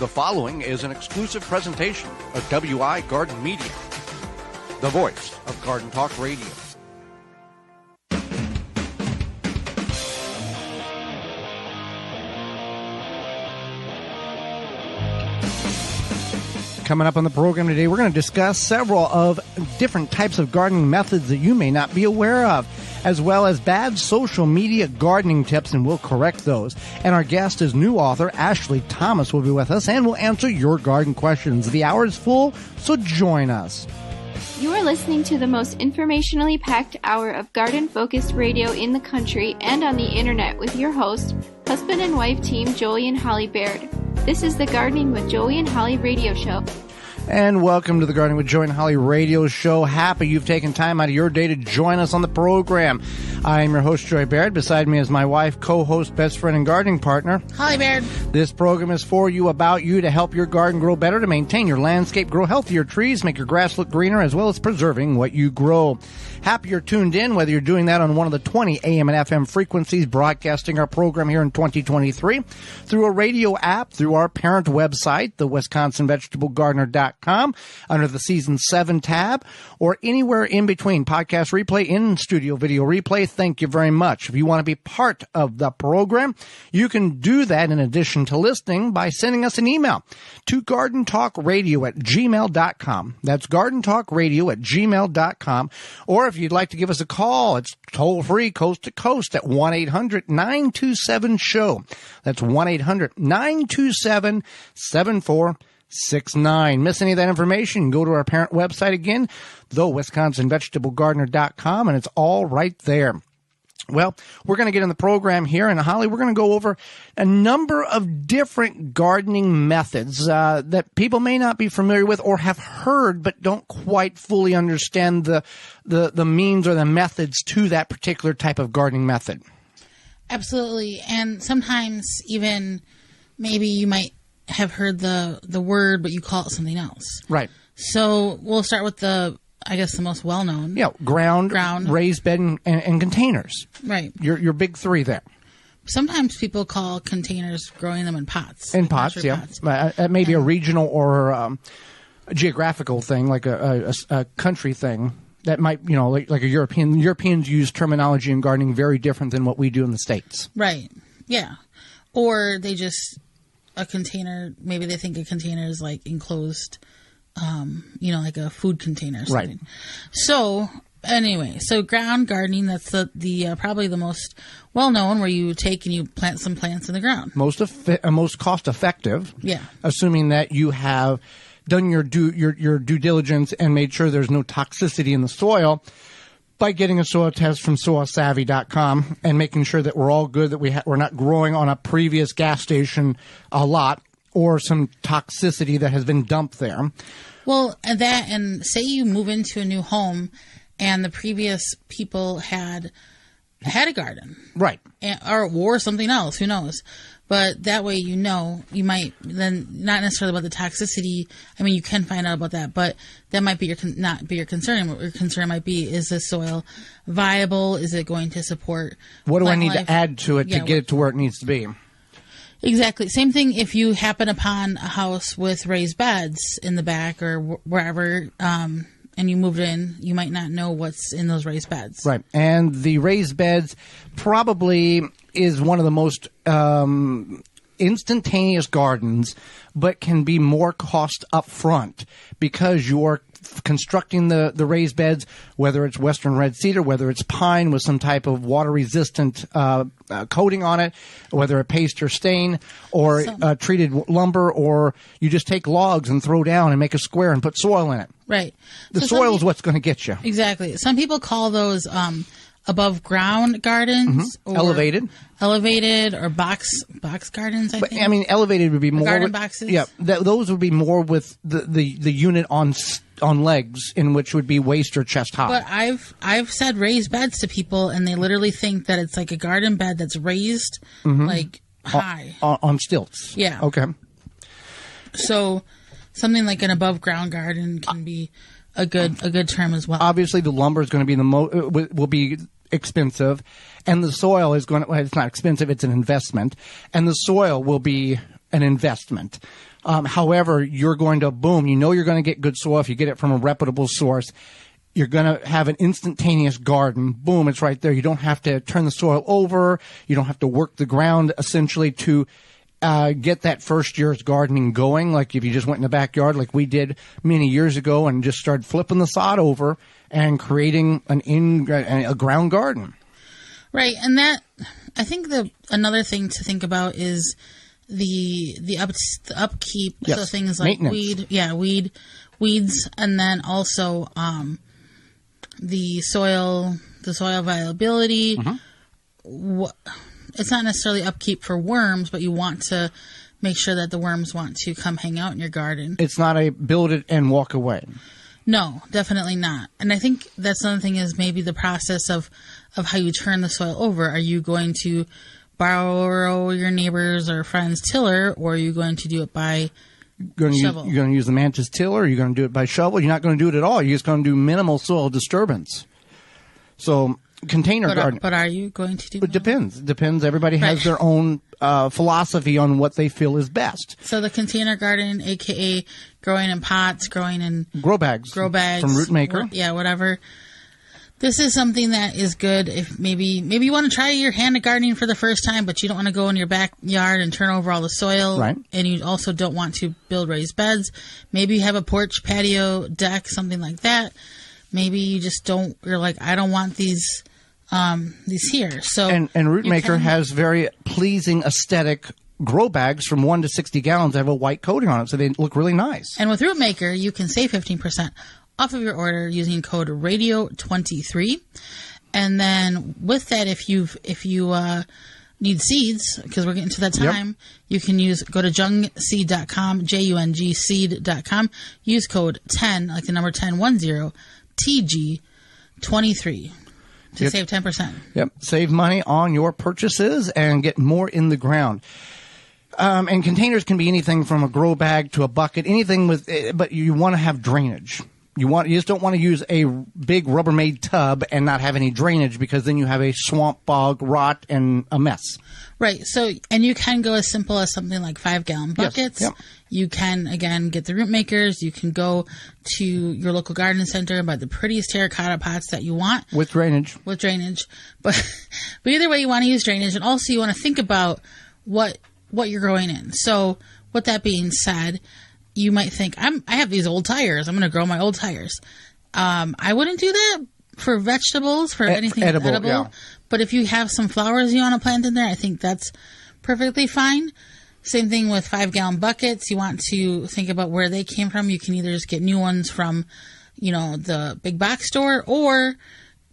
The following is an exclusive presentation of WI Garden Media, the voice of Garden Talk Radio. Coming up on the program today, we're going to discuss several of different types of gardening methods that you may not be aware of, as well as bad social media gardening tips, and we'll correct those. And our guest is new author Ashley Thomas will be with us, and we'll answer your garden questions. The hour is full, so join us. You are listening to the most informationally packed hour of garden-focused radio in the country and on the internet with your host, husband and wife team Joey and Holly Baird. This is the Gardening with Joey and Holly radio show. And welcome to the Gardening with Joey and Holly radio show. Happy you've taken time out of your day to join us on the program. I am your host, Joey Baird. Beside me is my wife, co-host, best friend, and gardening partner, Holly Baird. This program is for you, about you, to help your garden grow better, to maintain your landscape, grow healthier trees, make your grass look greener, as well as preserving what you grow. Happy you're tuned in, whether you're doing that on one of the 20 AM and FM frequencies broadcasting our program here in 2023, through a radio app, through our parent website, the WisconsinVegetableGardener.com, under the Season 7 tab, or anywhere in between. Podcast replay, in-studio video replay. Thank you very much. If you want to be part of the program, you can do that in addition to listening by sending us an email to gardentalkradio@gmail.com. That's gardentalkradio@gmail.com. Or if you'd like to give us a call, it's toll-free, coast-to-coast at 1-800-927-SHOW. That's 1-800-927-7469. Miss any of that information, go to our parent website again, theWisconsinVegetableGardener.com, and it's all right there. Well, we're going to get in the program here, and Holly, we're going to go over a number of different gardening methods that people may not be familiar with or have heard but don't quite fully understand the means or the methods to that particular type of gardening method. Absolutely. And sometimes even maybe you might have heard the word, but you call it something else. Right. So we'll start with the most well-known. Yeah, ground, raised bed, and containers. Right. Your big three there. Sometimes people call containers growing them in pots. In pots, yeah. Pots. That may be a regional or a geographical thing, like a country thing. That might, like a European. Europeans use terminology in gardening very different than what we do in the States. Right. Yeah. Or they just, a container, maybe they think a container is like enclosed, like a food container or something. Right. So anyway, ground gardening, that's the probably the most well-known, where you take and you plant some plants in the ground. Most cost-effective. Yeah. Assuming that you have done your due diligence and made sure there's no toxicity in the soil by getting a soil test from soilsavvy.com and making sure that we're all good, that we're not growing on a previous gas station a lot or some toxicity that has been dumped there. Well, and say you move into a new home and the previous people had a garden. Right. Or something else, who knows? But that way, you might then, not necessarily about the toxicity. I mean, you can find out about that, but that might be not be your concern. What your concern might be, is the soil viable? Is it going to support what do I need to add to it to get it to where it needs to be? Exactly. Same thing if you happen upon a house with raised beds in the back or wherever, and you moved in, you might not know what's in those raised beds. Right. And the raised beds probably is one of the most instantaneous gardens, but can be more cost up front because you're constructing the raised beds, whether it's western red cedar, whether it's pine with some type of water-resistant coating on it, whether a paste or stain, or treated lumber, or you just take logs and throw down and make a square and put soil in it. Right. The soil is what's going to get you. Exactly. Some people call those above ground gardens, or elevated or box gardens. I think. I mean, elevated would be more garden boxes. Yeah, those would be more with the unit on legs, in which would be waist or chest high. But I've said raised beds to people, and they literally think that it's like a garden bed that's raised, like high on stilts. Yeah. Okay. So something like an above ground garden can be a good term as well. Obviously, the lumber is going to be will be expensive, and the soil is going to. Well, it's not expensive; it's an investment, and the soil will be an investment. However, you're going to boom. You know you're going to get good soil if you get it from a reputable source. You're going to have an instantaneous garden. Boom, it's right there. You don't have to turn the soil over. You don't have to work the ground essentially to get that first year's gardening going. Like if you just went in the backyard like we did many years ago and just started flipping the sod over and creating a ground garden. Right. And that, I think another thing to think about is the upkeep. Yes. So things like weeds, and then also the soil viability. Mm-hmm. It's not necessarily upkeep for worms, but you want to make sure that the worms want to come hang out in your garden. It's not a build it and walk away. No, definitely not. And I think that's another thing is maybe the process of how you turn the soil over. Are you going to borrow your neighbor's or friend's tiller, or are you going to do it by shovel? You're going to use the Mantis tiller, or you're going to do it by shovel. You're not going to do it at all. You're just going to do minimal soil disturbance. So container garden. But are you going to do it? Depends. Everybody has their own philosophy on what they feel is best. So the container garden, a.k.a. growing in pots, growing in grow bags from Root Maker. Whatever. This is something that is good if maybe you want to try your hand at gardening for the first time, but you don't want to go in your backyard and turn over all the soil. Right. And you also don't want to build raised beds. Maybe you have a porch, patio, deck, something like that. Maybe you just you're like, I don't want these here. So and Root Maker has very pleasing aesthetic grow bags from 1 to 60 gallons that have a white coating on it, so they look really nice. And with Root Maker, you can save 15% off of your order using code radio23. And then with that, if you need seeds, because we're getting to that time, you can go to jungseed.com, jungseed.com, use code 10, like the number 10, TG23 to save 10%. Yep. Save money on your purchases and get more in the ground. And containers can be anything from a grow bag to a bucket, anything but you want to have drainage. You just don't want to use a big Rubbermaid tub and not have any drainage, because then you have a swamp, bog, rot, and a mess. Right. So, and you can go as simple as something like 5-gallon buckets. Yes. Yep. You can, again, get the Root Makers. You can go to your local garden center and buy the prettiest terracotta pots that you want. With drainage. But either way, you want to use drainage. And also you want to think about what you're growing in. So with that being said, you might think, I have these old tires. I'm going to grow my old tires. I wouldn't do that for vegetables, for anything edible. Yeah. But if you have some flowers you want to plant in there, I think that's perfectly fine. Same thing with 5-gallon buckets. You want to think about where they came from. You can either just get new ones from, the big box store, or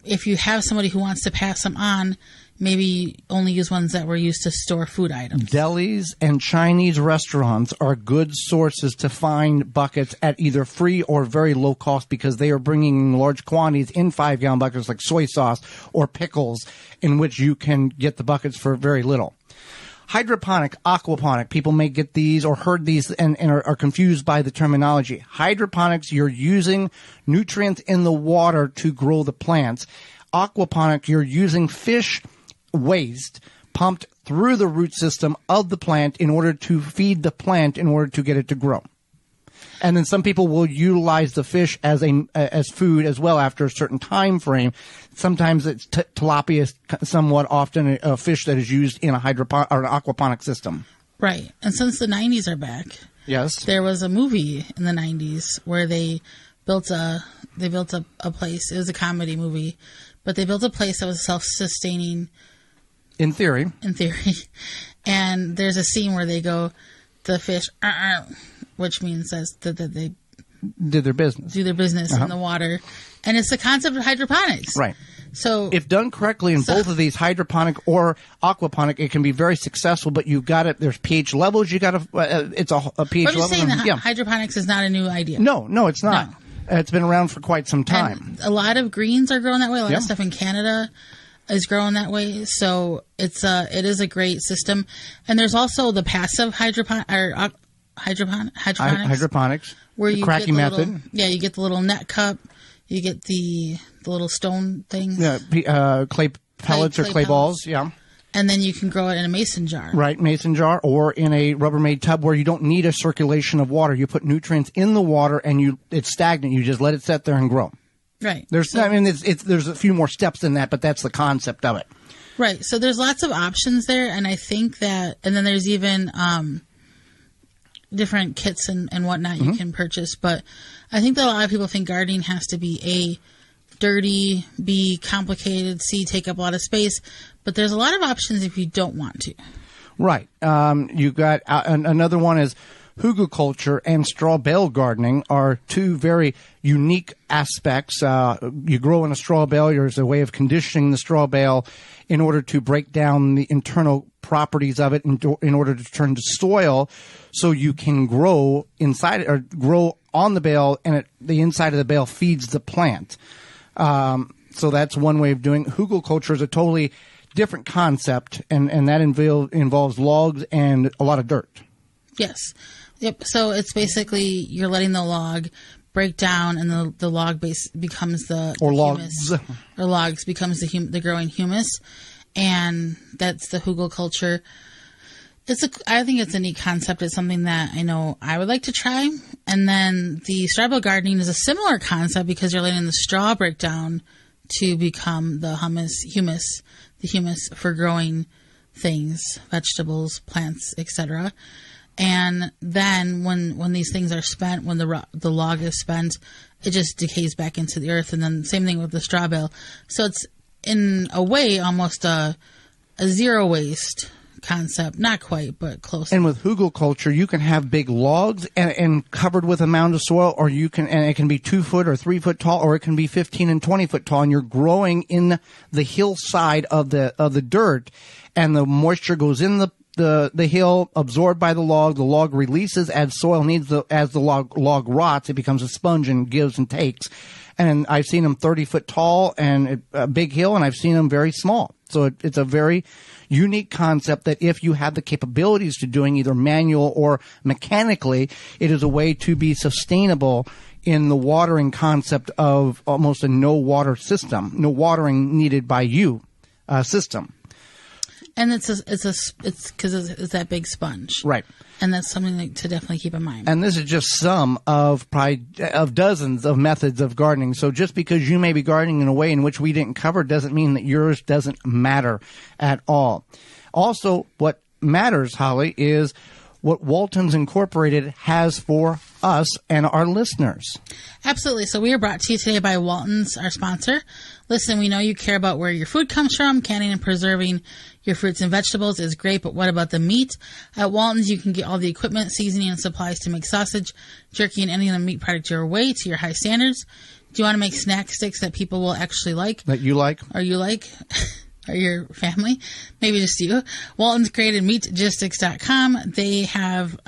if you have somebody who wants to pass them on, maybe only use ones that were used to store food items. Delis and Chinese restaurants are good sources to find buckets at either free or very low cost, because they are bringing large quantities in 5-gallon buckets like soy sauce or pickles, in which you can get the buckets for very little. Hydroponic, aquaponic, people may get these or heard these and are confused by the terminology. Hydroponics, you're using nutrients in the water to grow the plants. Aquaponic, you're using fish waste pumped through the root system of the plant in order to feed the plant in order to get it to grow. And then some people will utilize the fish as food as well after a certain time frame. Sometimes it's tilapia, somewhat often a fish that is used in a hydroponic or an aquaponic system. Right. And since the 90s are back, yes, there was a movie in the 90s where they built a place. It was a comedy movie, but they built a place that was self-sustaining. In theory. And there's a scene where they go, the fish, which means that they do their business in the water. And it's the concept of hydroponics. Right. So if done correctly in both of these, hydroponic or aquaponic, it can be very successful, but you've got it. There's pH levels. You got to, it's a pH level. I'm just saying that hydroponics is not a new idea. No, it's not. No. It's been around for quite some time. And a lot of greens are growing that way. A lot of stuff in Canada is growing that way. So it is a great system. And there's also the passive hydroponics. Where you Cracky get the method. You get the little net cup. You get the little stone things. Yeah, clay pellets or clay balls. Yeah. And then you can grow it in a mason jar. Right, mason jar, or in a Rubbermaid tub where you don't need a circulation of water. You put nutrients in the water and it's stagnant. You just let it sit there and grow. Right. There's a few more steps in that, but that's the concept of it. Right. So there's lots of options there, and I think that, and then there's even different kits and whatnot you can purchase. But I think that a lot of people think gardening has to be A, dirty, B, complicated, C, take up a lot of space. But there's a lot of options if you don't want to. Right. You got another one is hugelkultur and straw bale gardening are two very unique aspects. You grow in a straw bale. There's a way of conditioning the straw bale in order to break down the internal properties of it in order to turn to soil, so you can grow inside or grow on the bale, and the inside of the bale feeds the plant. So that's one way of doing it. Hugelkultur is a totally different concept, and that involves logs and a lot of dirt. Yes. Yep. So it's basically you're letting the log break down, and the log base becomes the humus, or logs becomes the growing humus, and that's the hugelkultur. I think it's a neat concept. It's something that I know I would like to try. And then the straw bale gardening is a similar concept because you're letting the straw break down to become the humus for growing things, vegetables, plants, etc. And then when these things are spent, when the log is spent, it just decays back into the earth. And then same thing with the straw bale. So it's in a way almost a zero waste concept. Not quite, but close. And with hugelkultur, you can have big logs and covered with a mound of soil, or and it can be 2 foot or 3 foot tall, or it can be 15 and 20 foot tall, and you're growing in the hillside of the dirt, and the moisture goes in the hill, absorbed by the log releases as soil needs as the log rots, it becomes a sponge and gives and takes. And I've seen them 30 foot tall and a big hill, and I've seen them very small. So it's a very unique concept that if you have the capabilities to doing either manual or mechanically, it is a way to be sustainable in the watering concept of almost a no water system, no watering needed by you system. And it's because it's that big sponge, right? And that's something to definitely keep in mind. And this is just some of dozens of methods of gardening. So just because you may be gardening in a way in which we didn't cover doesn't mean that yours doesn't matter at all. Also, what matters, Holly, is what Walton's Incorporated has for us and our listeners. Absolutely. So we are brought to you today by Walton's, our sponsor. Listen, we know you care about where your food comes from. Canning and preserving your fruits and vegetables is great, but what about the meat? At Walton's, you can get all the equipment, seasoning, and supplies to make sausage, jerky, and any other meat product your way to your high standards. Do you want to make snack sticks that people will actually like? That you like? Or you like? Or your family? Maybe just you. Walton's created meatgistics.com. They have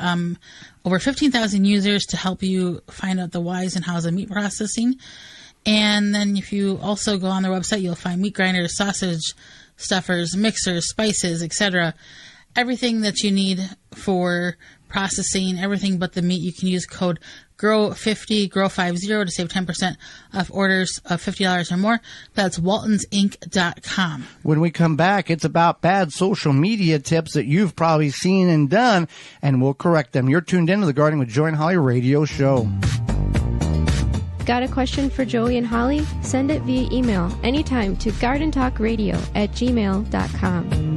over 15,000 users to help you find out the whys and hows of meat processing. And then if you also go on their website, you'll find meat grinders, sausage stuffers, mixers, spices, etc. Everything that you need for processing, everything but the meat. You can use code GROW50, GROW50 to save 10% off orders of $50 or more. That's waltonsinc.com. When we come back, it's about bad social media tips that you've probably seen and done, and we'll correct them. You're tuned into the Gardening with Joey and Holly radio show. Got a question for Joey and Holly? Send it via email anytime to gardentalkradio@gmail.com.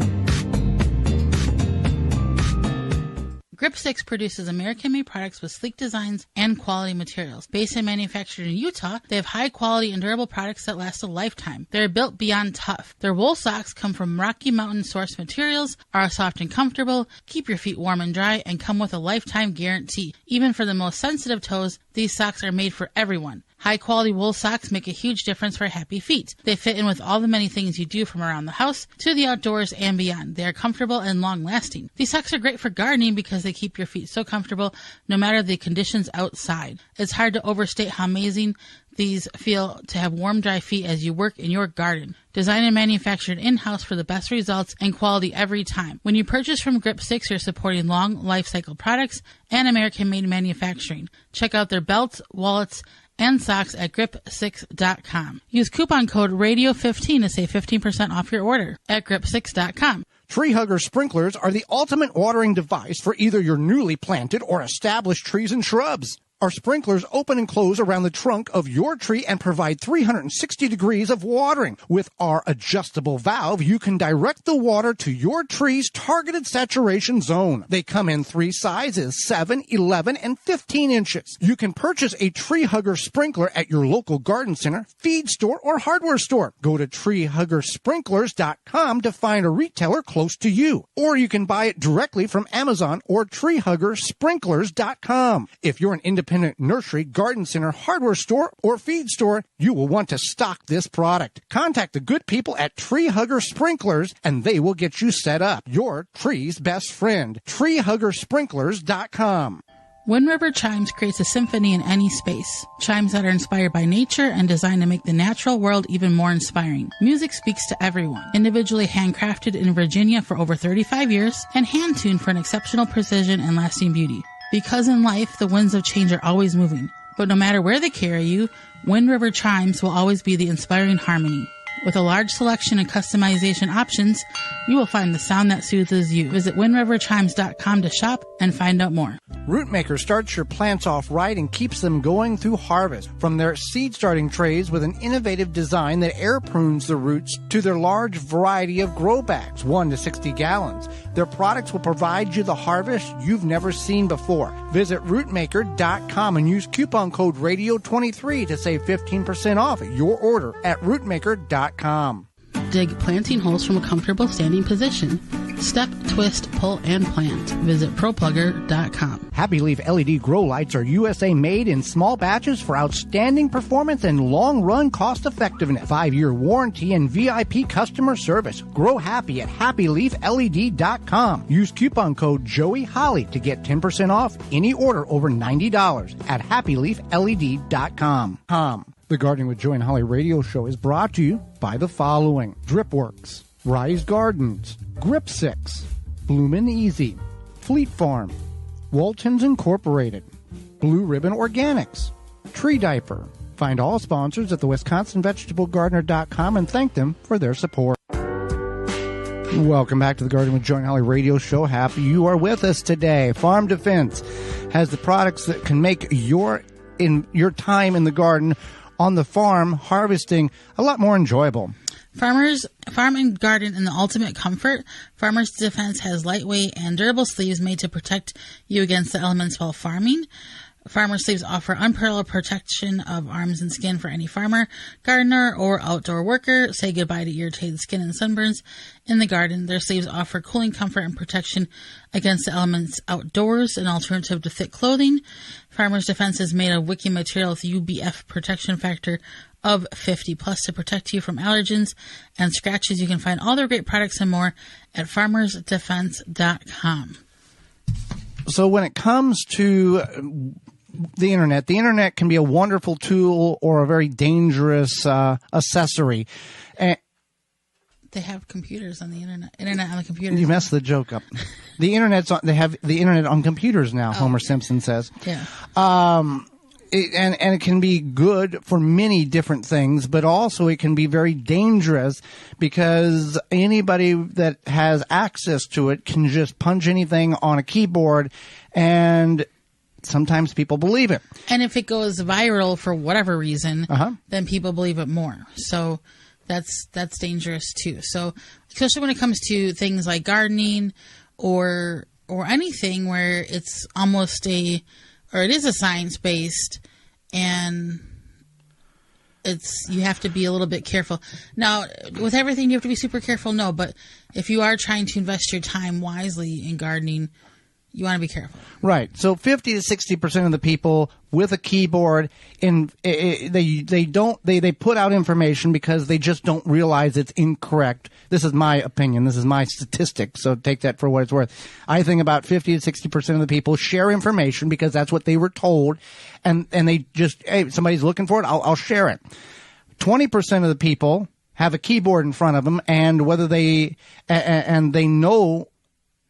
Grip Six produces American-made products with sleek designs and quality materials. Based and manufactured in Utah, they have high-quality and durable products that last a lifetime. They're built beyond tough. Their wool socks come from Rocky Mountain-sourced materials, are soft and comfortable, keep your feet warm and dry, and come with a lifetime guarantee. Even for the most sensitive toes, these socks are made for everyone. High-quality wool socks make a huge difference for happy feet. They fit in with all the many things you do from around the house to the outdoors and beyond. They are comfortable and long-lasting. These socks are great for gardening because they keep your feet so comfortable no matter the conditions outside. It's hard to overstate how amazing these feel to have warm, dry feet as you work in your garden. Designed and manufactured in-house for the best results and quality every time. When you purchase from Grip 6, you're supporting long life cycle products and American-made manufacturing. Check out their belts, wallets, and socks at grip6.com. Use coupon code RADIO15 to save 15% off your order at grip6.com. Tree Hugger sprinklers are the ultimate watering device for either your newly planted or established trees and shrubs. Our sprinklers open and close around the trunk of your tree and provide 360 degrees of watering. With our adjustable valve, you can direct the water to your tree's targeted saturation zone. They come in 3 sizes, 7, 11, and 15 inches. You can purchase a Tree Hugger sprinkler at your local garden center, feed store, or hardware store. Go to treehuggersprinklers.com to find a retailer close to you. Or you can buy it directly from Amazon or treehuggersprinklers.com. If you're an independent nursery, garden center, hardware store, or feed store, you will want to stock this product. Contact the good people at Tree Hugger Sprinklers and they will get you set up. Your tree's best friend. treehuggersprinklers.com. Wind River Chimes creates a symphony in any space. Chimes that are inspired by nature and designed to make the natural world even more inspiring. Music speaks to everyone. Individually handcrafted in Virginia for over 35 years and hand-tuned for an exceptional precision and lasting beauty. Because in life, the winds of change are always moving. But no matter where they carry you, Wind River Chimes will always be the inspiring harmony. With a large selection and customization options, you will find the sound that soothes you. Visit windriverchimes.com to shop and find out more. Rootmaker starts your plants off right and keeps them going through harvest. From their seed starting trays with an innovative design that air prunes the roots to their large variety of grow bags, 1 to 60 gallons. Their products will provide you the harvest you've never seen before. Visit rootmaker.com and use coupon code RADIO23 to save 15% off your order at rootmaker.com. Dig planting holes from a comfortable standing position. Step, twist, pull, and plant. Visit ProPlugger.com. Happy Leaf LED grow lights are USA made in small batches for outstanding performance and long-run cost effectiveness. 5-year warranty and VIP customer service. Grow happy at HappyLeafLED.com. Use coupon code JoeyHolly to get 10% off any order over $90 at HappyLeafLED.com. The Gardening with Joey and Holly radio show is brought to you by the following: Dripworks, Rise Gardens, Grip 6, Bloomin' Easy, Fleet Farm, Waltons Incorporated, Blue Ribbon Organics, Tree Diaper. Find all sponsors at the WisconsinVegetableGardener.com and thank them for their support. Welcome back to the Gardening with Joey and Holly radio show. Happy you are with us today. Farm Defense has the products that can make your time in the garden, on the farm, harvesting a lot more enjoyable. Farm and garden in the ultimate comfort. Farmers Defense has lightweight and durable sleeves made to protect you against the elements while farming. Farmer sleeves offer unparalleled protection of arms and skin for any farmer, gardener, or outdoor worker. Say goodbye to irritated skin and sunburns in the garden. Their sleeves offer cooling comfort and protection against the elements outdoors, an alternative to thick clothing. Farmer's Defense is made of wicking material with UBF protection factor of 50 plus to protect you from allergens and scratches. You can find all their great products and more at farmersdefense.com. So when it comes to the internet can be a wonderful tool or a very dangerous accessory. They have computers on the internet on the computer. You messed the joke up. They have the internet on computers now, Homer Simpson says. Yeah. And it can be good for many different things, but also it can be very dangerous because anybody that has access to it can just punch anything on a keyboard, and sometimes people believe it. And if it goes viral for whatever reason, then people believe it more. So that's dangerous too. So especially when it comes to things like gardening or anything where it's almost it is a science-based, and you have to be a little bit careful. Now, with everything, you have to be super careful, no, but if you are trying to invest your time wisely in gardening, you want to be careful. Right. So 50 to 60% of the people with a keyboard, they put out information because they just don't realize it's incorrect. This is my opinion. This is my statistic. So take that for what it's worth. I think about 50 to 60% of the people share information because that's what they were told. And they just, hey, somebody's looking for it, I'll share it. 20% of the people have a keyboard in front of them, and whether they know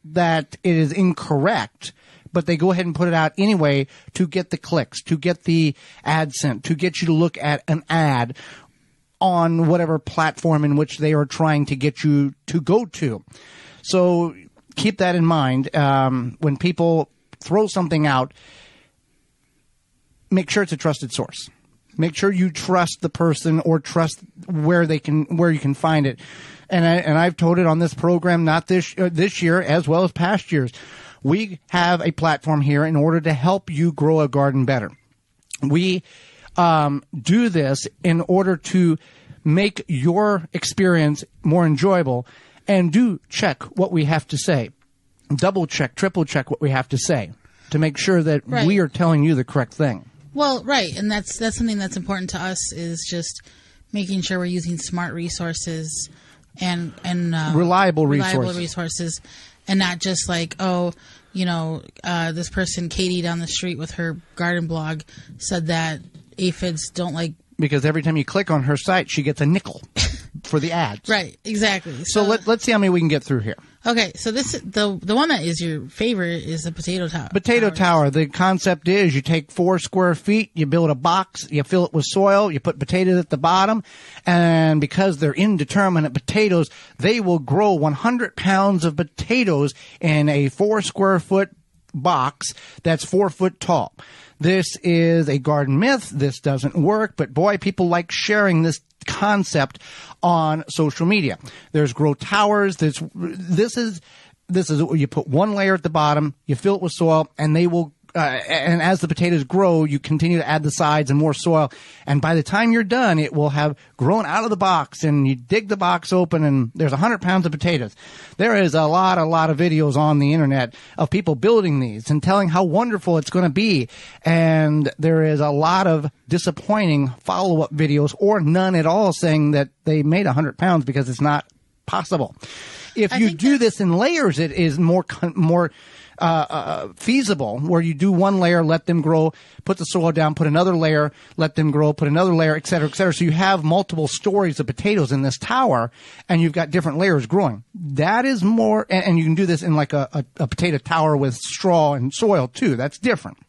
that it is incorrect, but they go ahead and put it out anyway to get the clicks, to get the ad sent, to get you to look at an ad on whatever platform in which they are trying to get you to go to. So keep that in mind. When people throw something out, make sure it's a trusted source. Make sure you trust the person or trust where you can find it. And I've told it on this program, not this year as well as past years. We have a platform here in order to help you grow a garden better. We do this in order to make your experience more enjoyable, and do check what we have to say. Double check, triple check what we have to say to make sure that we are telling you the correct thing. Well, right, and that's something that's important to us, is just making sure we're using smart resources and reliable resources, and not just like, this person Katie down the street with her garden blog said that aphids don't like. Because every time you click on her site, she gets a nickel for the ads. Right, exactly. So let's see how many we can get through here. Okay, so the one that is your favorite is the potato tower. Potato tower. The concept is you take 4 square feet, you build a box, you fill it with soil, you put potatoes at the bottom, and because they're indeterminate potatoes, they will grow 100 pounds of potatoes in a 4 square foot box that's 4 foot tall. This is a garden myth. This doesn't work, but boy, people like sharing this concept on social media. There's grow towers. This is you put one layer at the bottom, you fill it with soil, and they will. And as the potatoes grow, you continue to add the sides and more soil. And by the time you're done, it will have grown out of the box. And you dig the box open, and there's 100 pounds of potatoes. There is a lot of videos on the internet of people building these and telling how wonderful it's going to be. And there is a lot of disappointing follow-up videos, or none at all, saying that they made 100 pounds because it's not possible. If you do this in layers, it is more feasible, where you do one layer, let them grow, put the soil down, put another layer, let them grow, put another layer, et cetera, et cetera. So you have multiple stories of potatoes in this tower, and you've got different layers growing. That is more, and you can do this in like a potato tower with straw and soil too. That's different.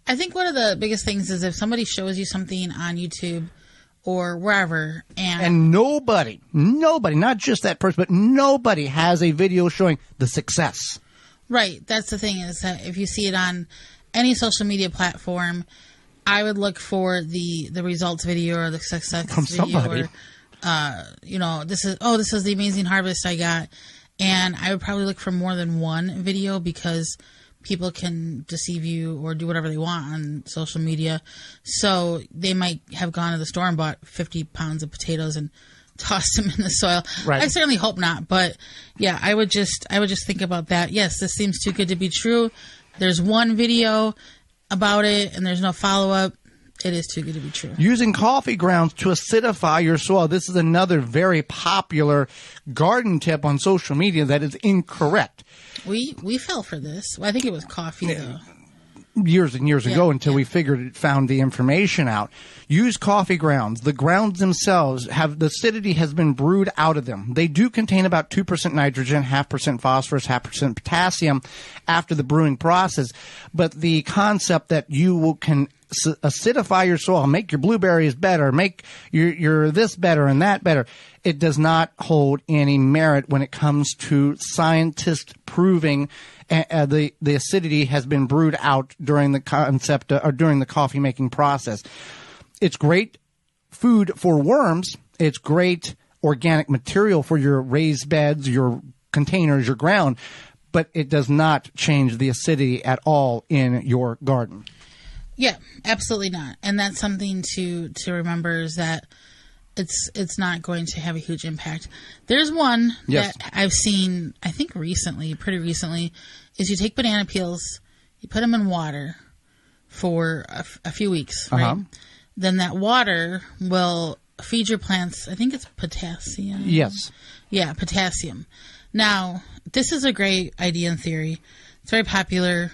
I think one of the biggest things is if somebody shows you something on YouTube or wherever, and nobody, not just that person, but nobody has a video showing the success. Right. That's the thing, is that if you see it on any social media platform, I would look for the results video or the success from video, somebody. Or, this is the amazing harvest I got. And I would probably look for more than one video, because people can deceive you or do whatever they want on social media. So they might have gone to the store and bought 50 pounds of potatoes and tossed them in the soil. Right. I certainly hope not, but yeah, I would just think about that. Yes, this seems too good to be true. There's one video about it and there's no follow-up. It is too good to be true. Using coffee grounds to acidify your soil. This is another very popular garden tip on social media that is incorrect. We fell for this. Well, I think it was coffee, though. Years and years ago, until we found the information out. Use coffee grounds. The grounds themselves the acidity has been brewed out of them. They do contain about 2% nitrogen, 0.5% phosphorus, 0.5% potassium after the brewing process. But the concept that you can acidify your soil, make your blueberries better, make your this better and that better, it does not hold any merit when it comes to scientists proving the acidity has been brewed out during the during the coffee making process. It's great food for worms. It's great organic material for your raised beds, your containers, your ground, but it does not change the acidity at all in your garden. Yeah, absolutely not. And that's something to remember, is that it's not going to have a huge impact. There's one that I've seen, I think pretty recently, is you take banana peels, you put them in water for a few weeks, right? Then that water will feed your plants, I think it's potassium. Yes. Yeah, potassium. Now, this is a great idea in theory. It's very popular.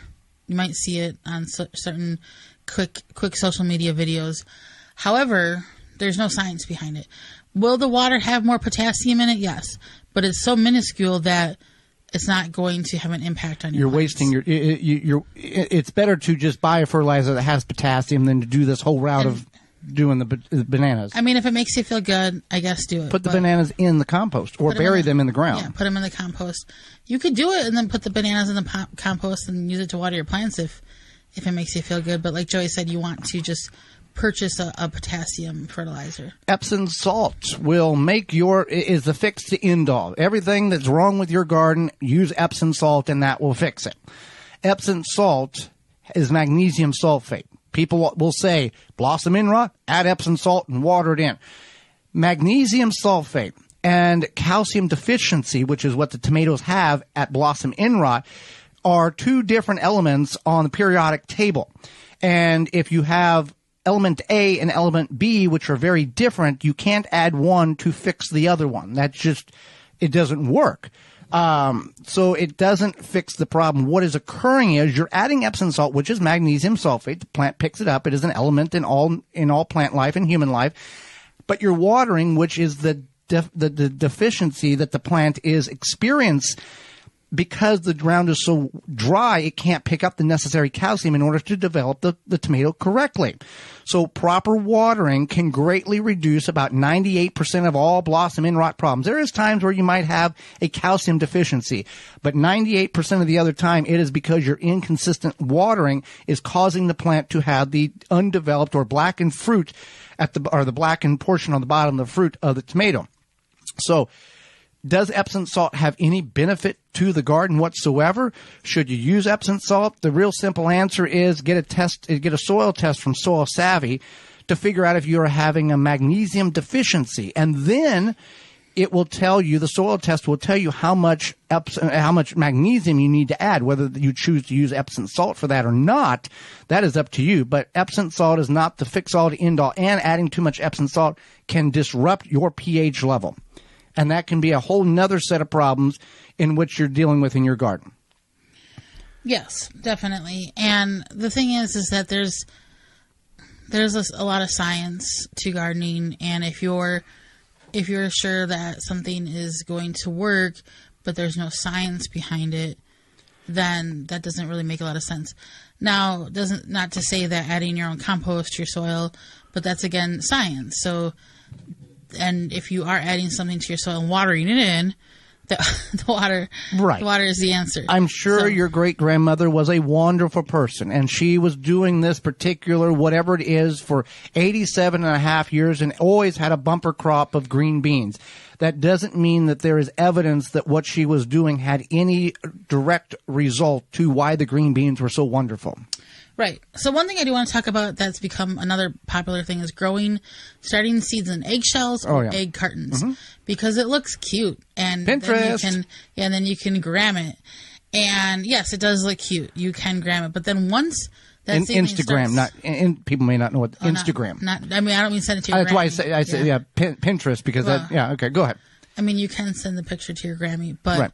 You might see it on certain quick social media videos. However, there's no science behind it. Will the water have more potassium in it? Yes. But it's so minuscule that it's not going to have an impact on your plants. Wasting it's better to just buy a fertilizer that has potassium than to do this whole route of doing the bananas. I mean, if it makes you feel good, I guess do it. Put the bananas in the compost or bury them in the ground. Yeah, put them in the compost. You could do it and then put the bananas in the compost and use it to water your plants if it makes you feel good. But like Joey said, you want to just purchase a potassium fertilizer. Epsom salt is the fix to end all. Everything that's wrong with your garden, use Epsom salt and that will fix it. Epsom salt is magnesium sulfate. People will say, Blossom In Rot, add Epsom salt and water it in. Magnesium sulfate and calcium deficiency, which is what the tomatoes have at Blossom In Rot, are two different elements on the periodic table. And if you have element A and element B, which are very different, you can't add one to fix the other one. It doesn't work. So it doesn't fix the problem. What is occurring is you're adding Epsom salt, which is magnesium sulfate. The plant picks it up. It is an element in all plant life and human life. But you're watering, which is the deficiency that the plant is experiencing. Because the ground is so dry, it can't pick up the necessary calcium in order to develop the tomato correctly. So proper watering can greatly reduce about 98% of all Blossom In Rot problems. There is times where you might have a calcium deficiency, but 98% of the other time it is because your inconsistent watering is causing the plant to have the undeveloped or blackened fruit or the blackened portion on the bottom of the fruit of the tomato. So, does Epsom salt have any benefit to the garden whatsoever? Should you use Epsom salt? The real simple answer is get a soil test from Soil Savvy to figure out if you are having a magnesium deficiency. And then it will tell you, the soil test will tell you how much magnesium you need to add. Whether you choose to use Epsom salt for that or not, that is up to you. But Epsom salt is not the fix-all to end all, and adding too much Epsom salt can disrupt your pH level. And that can be a whole nother set of problems in which you're dealing with in your garden. Yes, definitely. And the thing is that there's a lot of science to gardening, and if you're sure that something is going to work, but there's no science behind it, then that doesn't really make a lot of sense. Now, not to say that adding your own compost to your soil, but that's again science. So. And if you are adding something to your soil and watering it in, the water is the answer. I'm sure your great-grandmother was a wonderful person, and she was doing this particular whatever it is for 87 and a half years and always had a bumper crop of green beans. That doesn't mean that there is evidence that what she was doing had any direct result to why the green beans were so wonderful. Right. So one thing I do want to talk about that's become another popular thing is starting seeds in eggshells or egg cartons, because it looks cute, and Pinterest. Then you can gram it, and yes, it does look cute. You can gram it, but then once that Instagram, people may not know what Instagram. I don't mean send it to your. That's why I say Pinterest, because okay, go ahead. I mean, you can send the picture to your Grammy, but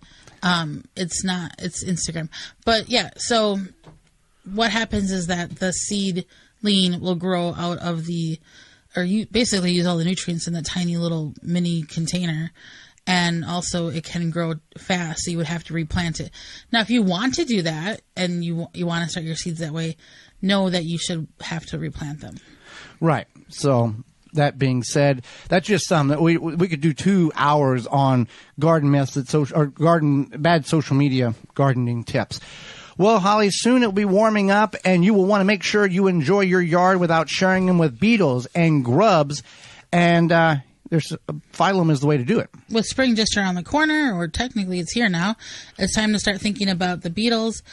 it's Instagram. But yeah, so. What happens is that the seedling will grow out of you basically use all the nutrients in that tiny little mini container, and also it can grow fast, so you would have to replant it. Now, if you want to do that and you want to start your seeds that way, know that you should have to replant them. Right. So that being said, that's just something that we could do 2 hours on garden myths or bad social media gardening tips. Well, Holly, soon it'll be warming up, and you will want to make sure you enjoy your yard without sharing them with beetles and grubs. And phylum is the way to do it. With spring just around the corner, or technically it's here now, it's time to start thinking about the beetles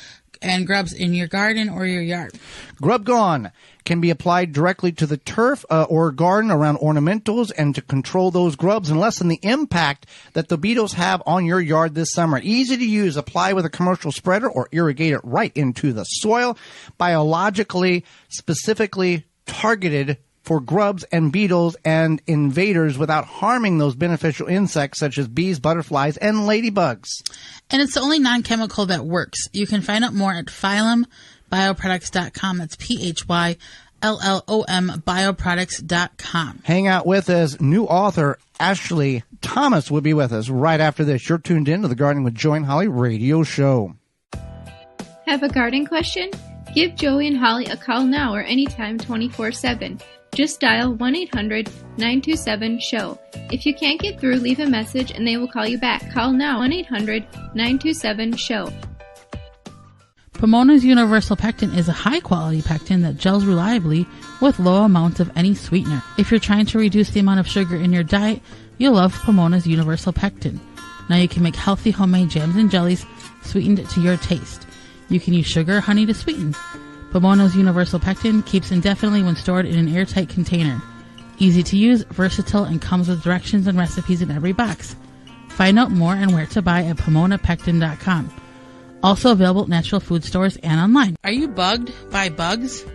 and grubs in your garden or your yard. Grub Gone can be applied directly to the turf or garden around ornamentals and to control those grubs and lessen the impact that the beetles have on your yard this summer. Easy to use. Apply with a commercial spreader or irrigate it right into the soil. Biologically, specifically targeted for grubs and beetles and invaders without harming those beneficial insects such as bees, butterflies, and ladybugs. And it's the only non-chemical that works. You can find out more at PhylumBioproducts.com. That's PHYLLOM bioproducts.com. Hang out with us. New author Ashley Thomas will be with us right after this. You're tuned in to the Gardening with Joey and Holly radio show. Have a garden question? Give Joey and Holly a call now or anytime 24/7. Just dial 1-800-927-SHOW. If you can't get through, leave a message and they will call you back. Call now, 1-800-927-SHOW. Pomona's Universal Pectin is a high-quality pectin that gels reliably with low amounts of any sweetener. If you're trying to reduce the amount of sugar in your diet, you'll love Pomona's Universal Pectin. Now you can make healthy homemade jams and jellies sweetened to your taste. You can use sugar or honey to sweeten. Pomona's Universal Pectin keeps indefinitely when stored in an airtight container. Easy to use, versatile, and comes with directions and recipes in every box. Find out more and where to buy at PomonaPectin.com. Also available at natural food stores and online. Are you bugged by bugs?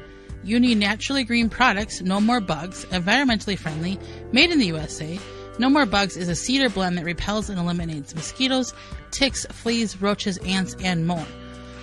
You need naturally green products, No More Bugs, environmentally friendly, made in the USA. No More Bugs is a cedar blend that repels and eliminates mosquitoes, ticks, fleas, roaches, ants, and more.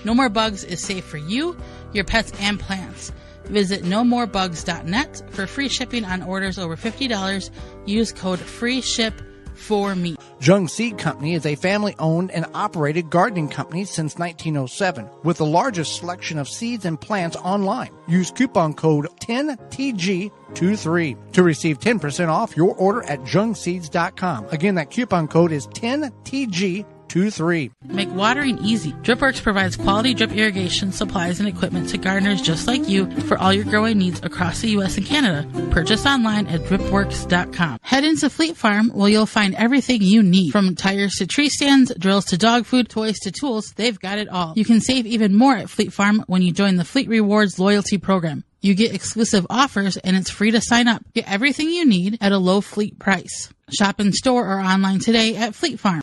No More Bugs is safe for you, your pets, and plants. Visit nomorebugs.net for free shipping on orders over $50. Use code FREESHIP4ME. Jung Seed Company is a family-owned and operated gardening company since 1907 with the largest selection of seeds and plants online. Use coupon code 10TG23 to receive 10% off your order at jungseeds.com. Again, that coupon code is 10TG23. Make watering easy. DripWorks provides quality drip irrigation supplies and equipment to gardeners just like you for all your growing needs across the U.S. and Canada. Purchase online at dripworks.com. Head into Fleet Farm where you'll find everything you need. From tires to tree stands, drills to dog food, toys to tools, they've got it all. You can save even more at Fleet Farm when you join the Fleet Rewards loyalty program. You get exclusive offers and it's free to sign up. Get everything you need at a low fleet price. Shop in store or online today at Fleet Farm.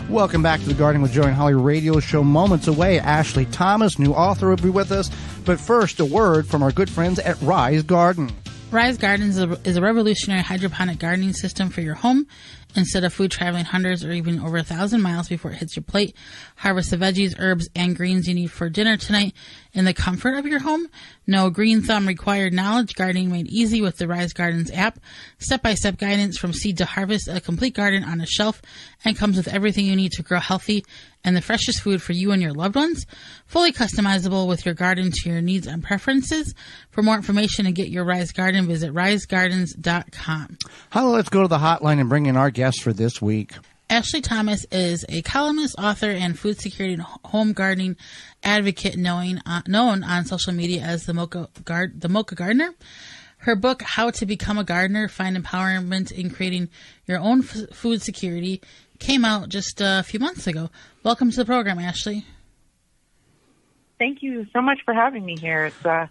Welcome back to the Gardening with Joey and Holly radio show. Moments away, Ashley Thomas, new author, will be with us. But first, a word from our good friends at Rise Garden. Rise Gardens is a revolutionary hydroponic gardening system for your home. Instead of food traveling hundreds or even over 1,000 miles before it hits your plate, harvest the veggies, herbs, and greens you need for dinner tonight in the comfort of your home. No green thumb required knowledge. Gardening made easy with the Rise Gardens app. Step-by-step guidance from seed to harvest, a complete garden on a shelf, and comes with everything you need to grow healthy and the freshest food for you and your loved ones. Fully customizable with your garden to your needs and preferences. For more information and get your Rise Garden, visit risegardens.com. Holly, let's go to the hotline and bring in our guest for this week. Ashley Thomas is a columnist, author, and food security and home gardening advocate known on social media as the Mocha Gardener. Her book, How to Become a Gardener, Find Empowerment in Creating Your Own Food Security, came out just a few months ago. Welcome to the program, Ashley. Thank you so much for having me here. It's a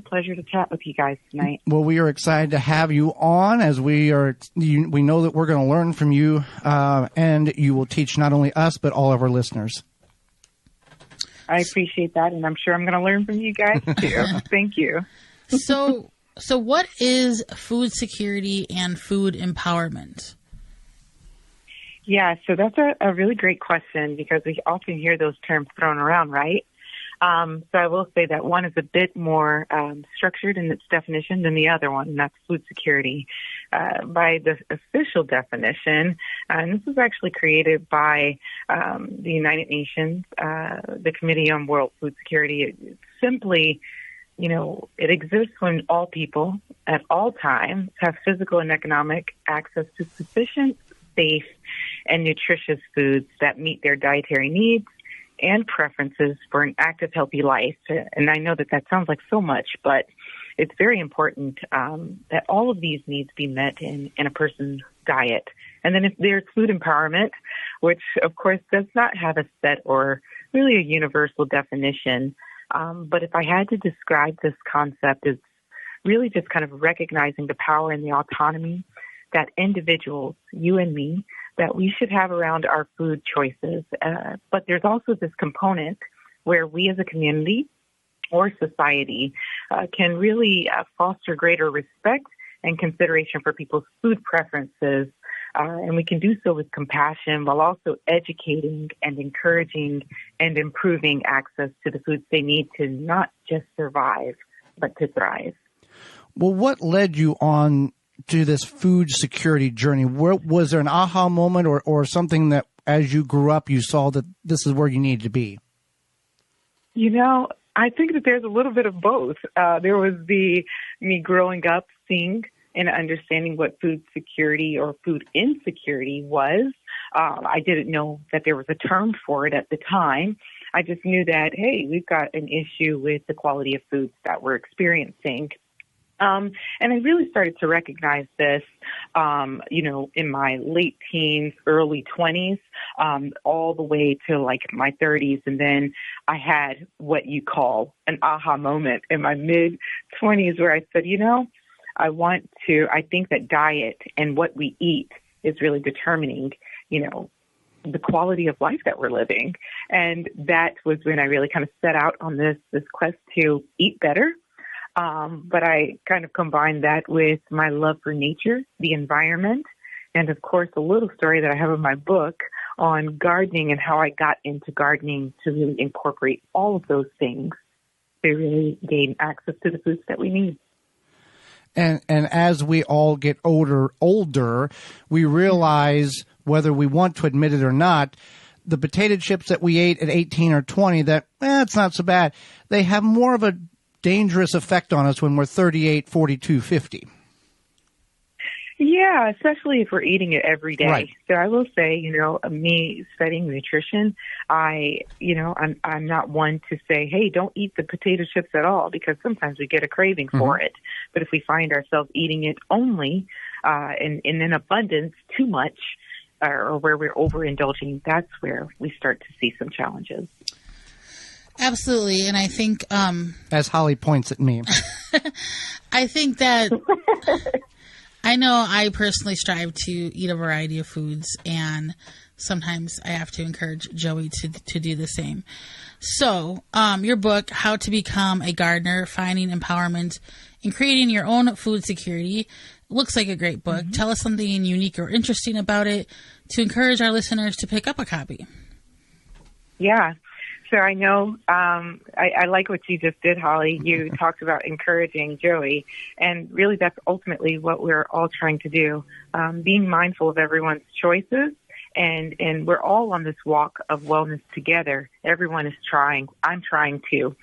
pleasure to chat with you guys tonight. Well, we are excited to have you on as we know that we're going to learn from you, and you will teach not only us, but all of our listeners. I appreciate that, and I'm sure I'm going to learn from you guys too. Thank you. So what is food security and food empowerment? Yeah, so that's a really great question because we often hear those terms thrown around, right? So I will say that one is a bit more structured in its definition than the other one, and that's food security. By the official definition, and this was actually created by the United Nations, the Committee on World Food Security. It simply, it exists when all people at all times have physical and economic access to sufficient, safe, and nutritious foods that meet their dietary needs and preferences for an active, healthy life. And I know that sounds like so much, but it's very important that all of these needs be met in a person's diet. And then if there's food empowerment, which of course does not have a set or really a universal definition, but if I had to describe this concept, it's really just kind of recognizing the power and the autonomy that individuals, you and me, that we should have around our food choices. But there's also this component where we as a community or society can really foster greater respect and consideration for people's food preferences. And we can do so with compassion while also educating and encouraging and improving access to the foods they need to not just survive, but to thrive. Well, what led you on to this food security journey? Was there an aha moment or something that as you grew up, you saw that this is where you needed to be? I think that there's a little bit of both. There was me growing up seeing and understanding what food security or food insecurity was. I didn't know that there was a term for it at the time. I just knew that, hey, we've got an issue with the quality of foods that we're experiencing. And I really started to recognize this, in my late teens, early 20s, all the way to like my 30s. And then I had what you call an aha moment in my mid 20s where I said, I think that diet and what we eat is really determining, the quality of life that we're living. And that was when I really kind of set out on this quest to eat better. But I kind of combined that with my love for nature, the environment, and of course, a little story that I have in my book on gardening and how I got into gardening to really incorporate all of those things to really gain access to the foods that we need. And as we all get older, we realize, whether we want to admit it or not, the potato chips that we ate at 18 or 20, it's not so bad. They have more of a dangerous effect on us when we're 38, 42, 50. Yeah, especially if we're eating it every day. Right. So I will say, me studying nutrition, I'm not one to say, hey, don't eat the potato chips at all, because sometimes we get a craving for it. But if we find ourselves eating it only in an abundance too much, or where we're overindulging, that's where we start to see some challenges. Absolutely. And I think as Holly points at me, I think that I know I personally strive to eat a variety of foods, and sometimes I have to encourage Joey to do the same. So your book, How to Become a Gardener, Finding Empowerment and Creating Your Own Food Security, looks like a great book. Tell us something unique or interesting about it to encourage our listeners to pick up a copy. Yeah. So I know I like what you just did, Holly. You talked about encouraging Joey, and really that's ultimately what we're all trying to do, being mindful of everyone's choices, and we're all on this walk of wellness together. Everyone is trying. I'm trying too.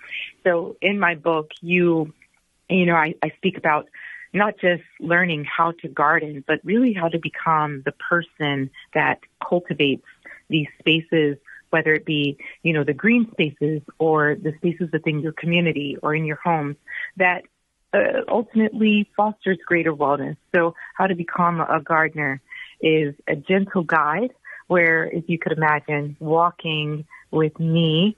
So in my book, I speak about not just learning how to garden, but really how to become the person that cultivates these spaces, whether it be, the green spaces or the spaces within your community or in your homes that ultimately fosters greater wellness. So how to become a gardener is a gentle guide where, if you could imagine, walking with me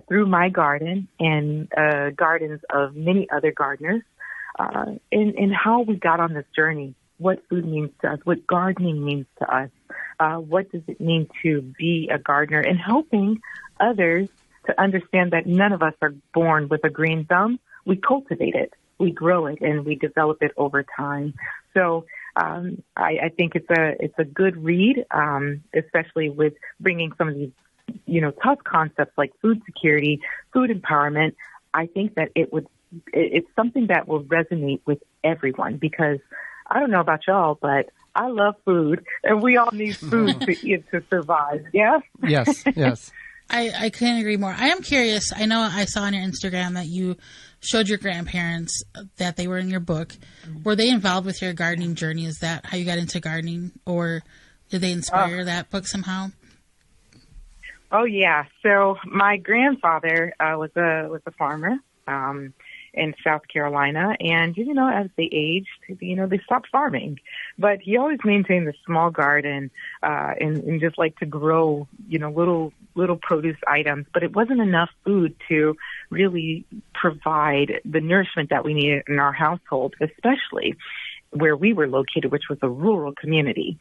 through my garden and gardens of many other gardeners, in how we got on this journey, what food means to us, what gardening means to us, what does it mean to be a gardener, and helping others to understand that none of us are born with a green thumb. We cultivate it, we grow it, and we develop it over time. So I think it's a good read, especially with bringing some of these, tough concepts like food security, food empowerment. I think that it's something that will resonate with everyone, because I don't know about y'all, but I love food, and we all need food to survive. Yeah? Yes. I couldn't agree more. I am curious. I know I saw on your Instagram that you showed your grandparents that they were in your book. Were they involved with your gardening journey? Is that how you got into gardening, or did they inspire that book somehow? Oh, yeah. So my grandfather was a farmer in South Carolina, and as they aged, they stopped farming, but he always maintained a small garden and just like to grow little produce items, but it wasn't enough food to really provide the nourishment that we needed in our household, especially where we were located, which was a rural community.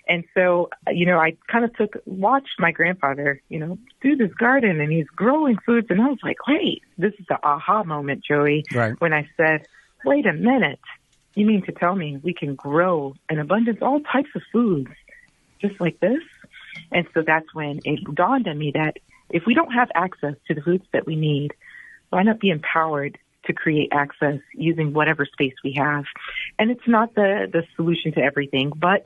And so, I kind of watched my grandfather, do this garden, and he's growing foods. And I was like, wait, this is the aha moment, Joey, right, when I said, wait a minute, you mean to tell me we can grow in abundance all types of foods just like this? And so that's when it dawned on me that if we don't have access to the foods that we need, why not be empowered to create access using whatever space we have? And it's not the solution to everything, but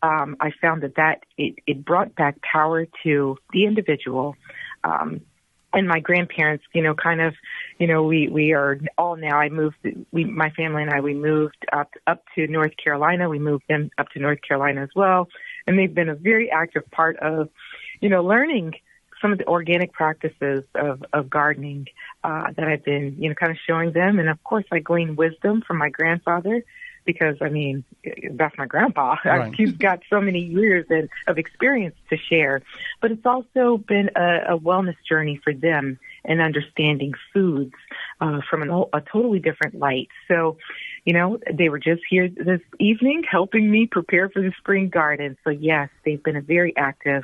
I found that it brought back power to the individual, and my grandparents, kind of, we are all now, my family and I, we moved up to North Carolina. We moved them up to North Carolina as well. And they've been a very active part of, learning some of the organic practices of gardening, that I've been, kind of showing them. And of course I gleaned wisdom from my grandfather, because that's my grandpa. Right. He's got so many years of experience to share. But it's also been a wellness journey for them and understanding foods from a totally different light. So, they were just here this evening helping me prepare for the spring garden. So yes, they've been a very active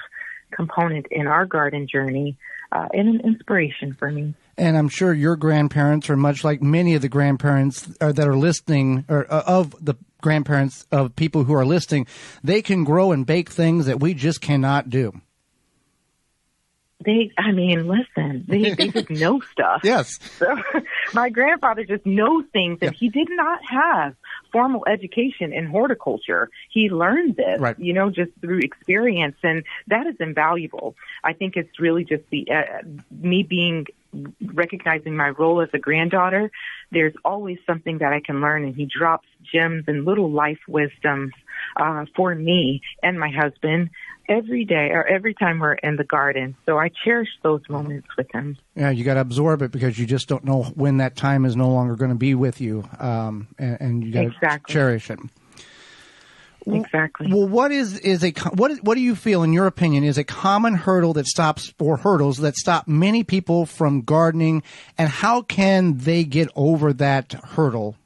component in our garden journey, and an inspiration for me. And I'm sure your grandparents are much like many of the grandparents that are listening, or of the grandparents of people who are listening. They can grow and bake things that we just cannot do. Listen, they just know stuff. Yes. So my grandfather just knows things, and he did not have formal education in horticulture. He learned this, right, just through experience, and that is invaluable. I think it's really just me recognizing my role as a granddaughter. There's always something that I can learn, and he drops gems and little life wisdoms for me and my husband every day, or every time we're in the garden. So I cherish those moments with him. Yeah, you got to absorb it, because you just don't know when that time is no longer going to be with you, and you got to cherish it. Exactly. Well, what do you feel, in your opinion, is a common hurdles that stop many people from gardening, and how can they get over that hurdle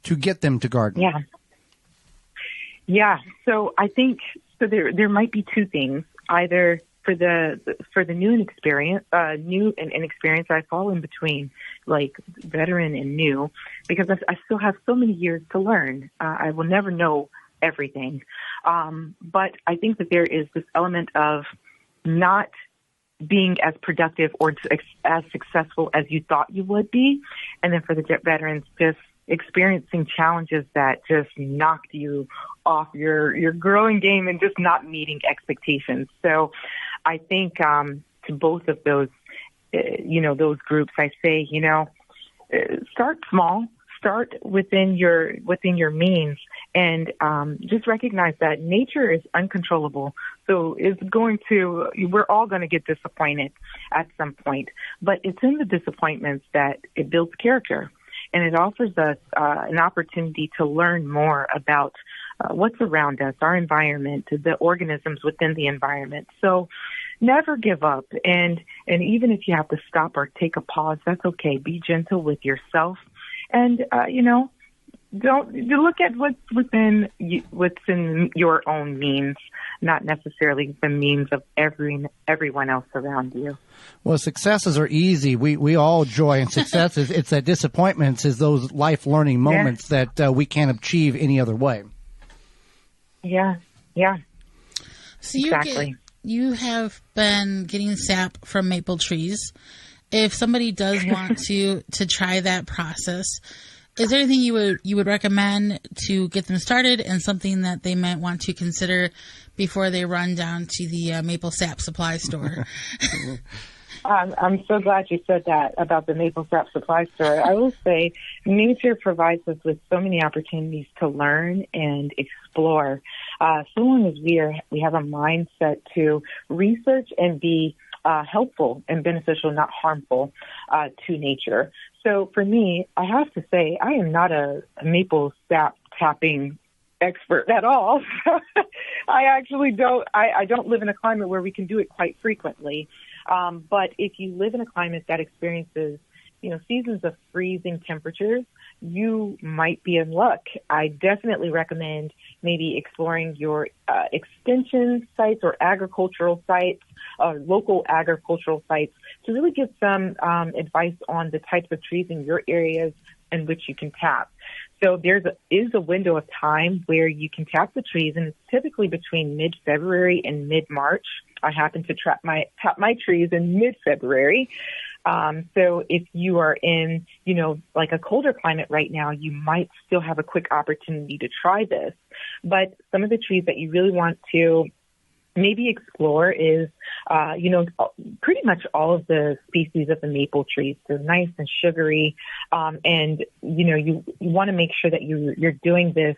to get them to garden? Yeah. So I think there might be two things. Either for the new and inexperienced, I fall in between, like veteran and new, because I still have so many years to learn. I will never know everything. But I think that there is this element of not being as productive or as successful as you thought you would be. And then for the veterans, just experiencing challenges that just knocked you off your growing game and just not meeting expectations. So I think to both of those, those groups, I say, start small. Start within your means, and just recognize that nature is uncontrollable. So we're all going to get disappointed at some point, but it's in the disappointments that it builds character, and it offers us an opportunity to learn more about what's around us, our environment, the organisms within the environment. So never give up, and even if you have to stop or take a pause, that's okay. Be gentle with yourself. And, don't look at what's within your own means, not necessarily the means of everyone else around you. Well, successes are easy. We all joy in successes. It's that disappointments is those life learning moments that we can't achieve any other way. Yeah. So exactly. You have been getting sap from maple trees. If somebody does want to try that process, is there anything you would recommend to get them started, and something that they might want to consider before they run down to the maple sap supply store? I'm so glad you said that about the maple sap supply store. I will say nature provides us with so many opportunities to learn and explore. So long as we have a mindset to research and be helpful and beneficial, not harmful to nature. So for me, I have to say I am not a maple sap tapping expert at all. I actually don't. I don't live in a climate where we can do it quite frequently. But if you live in a climate that experiences, seasons of freezing temperatures, you might be in luck. I definitely recommend maybe exploring your extension sites or agricultural sites, local agricultural sites, to really get some advice on the types of trees in your areas in which you can tap. So there is a window of time where you can tap the trees, and it's typically between mid-February and mid-March. I happen to tap my trees in mid-February. So if you are in, like a colder climate right now, you might still have a quick opportunity to try this. But some of the trees that you really want to maybe explore is, pretty much all of the species of the maple trees. They're nice and sugary. And, you want to make sure that you're doing this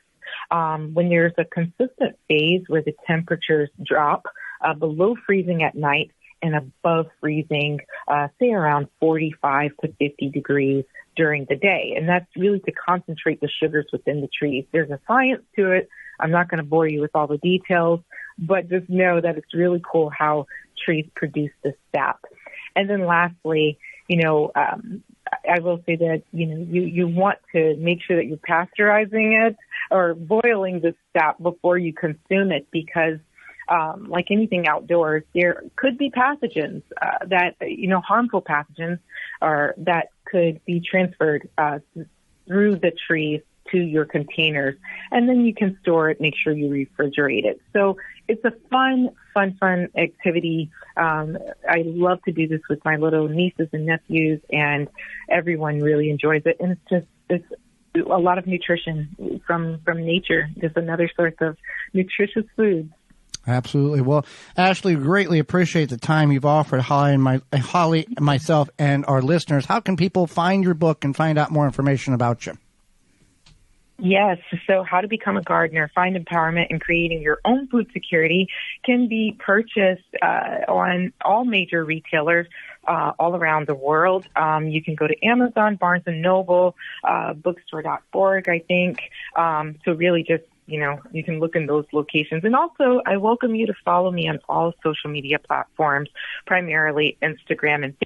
when there's a consistent phase where the temperatures drop below freezing at night and above freezing, say around 45 to 50 degrees during the day. And that's really to concentrate the sugars within the trees. There's a science to it. I'm not going to bore you with all the details, but just know that it's really cool how trees produce this sap. And then lastly, I will say that, you want to make sure that you're pasteurizing it or boiling the sap before you consume it, because like anything outdoors, there could be pathogens that, harmful pathogens that could be transferred through the trees to your containers. And then you can store it, make sure you refrigerate it. So it's a fun activity. I love to do this with my little nieces and nephews, and everyone really enjoys it. And it's a lot of nutrition from nature. Just another source of nutritious foods. Absolutely. Well, Ashley, greatly appreciate the time you've offered Holly, myself, and our listeners. How can people find your book and find out more information about you? Yes. So How to Become a Gardener, Find Empowerment in Creating Your Own Food Security can be purchased on all major retailers all around the world. You can go to Amazon, Barnes & Noble, bookstore.org, I think. So really just, you can look in those locations. And also, I welcome you to follow me on all social media platforms, primarily Instagram and Facebook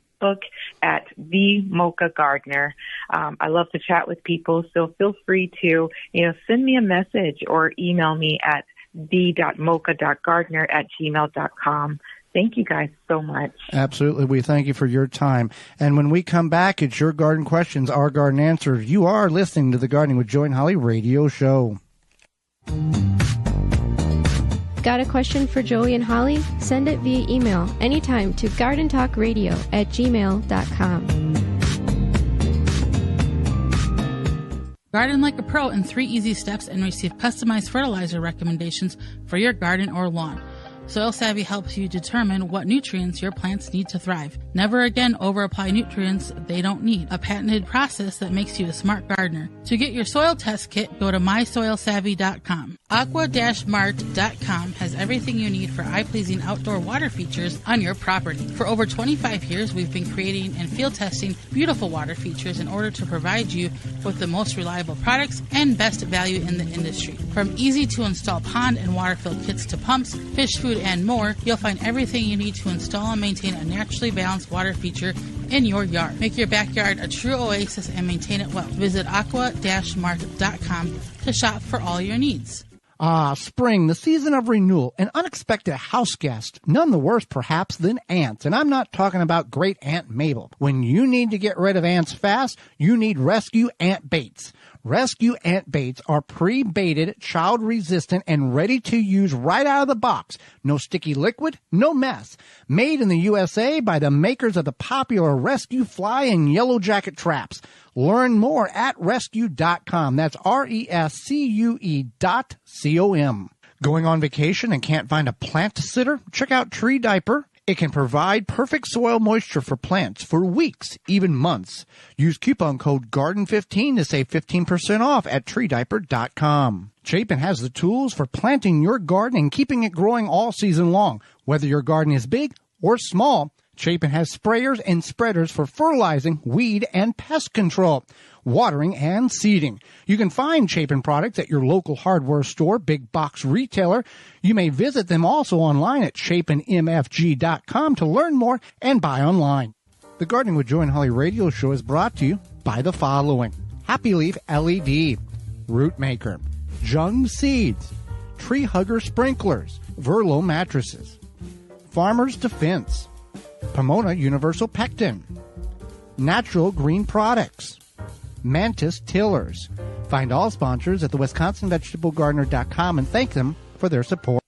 at The Mocha Gardener. I love to chat with people, so feel free to, send me a message or email me at the.mocha.gardener@gmail.com. Thank you guys so much. Absolutely. We thank you for your time. And when we come back, it's your garden questions, our garden answers. You are listening to the Gardening with Joy and Holly radio show. Got a question for Joey and Holly? Send it via email anytime to gardentalkradio@gmail.com. Garden like a pro in 3 easy steps and receive customized fertilizer recommendations for your garden or lawn. Soil Savvy helps you determine what nutrients your plants need to thrive. Never again over-apply nutrients they don't need. A patented process that makes you a smart gardener. To get your soil test kit, go to mysoilsavvy.com. Aqua-mart.com has everything you need for eye-pleasing outdoor water features on your property. For over 25 years, we've been creating and field testing beautiful water features in order to provide you with the most reliable products and best value in the industry. From easy-to-install pond and water-filled kits to pumps, fish food, and more, you'll find everything you need to install and maintain a naturally balanced water feature in your yard. Make your backyard a true oasis and maintain it well. Visit aqua-mart.com to shop for all your needs. Spring, the season of renewal, an unexpected house guest, none the worse perhaps than ants. And I'm not talking about great Aunt Mabel. When you need to get rid of ants fast, you need Rescue Ant Baits. Rescue Ant Baits are pre-baited, child-resistant, and ready to use right out of the box. No sticky liquid, no mess. Made in the USA by the makers of the popular Rescue Fly and Yellow Jacket traps. Learn more at rescue.com. That's RESCUE.com. Going on vacation and can't find a plant sitter? Check out Tree Diaper. It can provide perfect soil moisture for plants for weeks, even months. Use coupon code GARDEN15 to save 15% off at treediaper.com. Chapin has the tools for planting your garden and keeping it growing all season long. Whether your garden is big or small, Chapin has sprayers and spreaders for fertilizing, weed, and pest control, watering, and seeding. You can find Chapin products at your local hardware store, big box retailer. You may visit them also online at chapinmfg.com to learn more and buy online. The Gardening with Joy and Holly radio show is brought to you by the following: Happy Leaf LED, Root Maker, Jung Seeds, Tree Hugger Sprinklers, Verlo Mattresses, Farmer's Defense, Pomona Universal Pectin, Natural Green Products, Mantis Tillers. Find all sponsors at the WisconsinVegetableGardener.com and thank them for their support.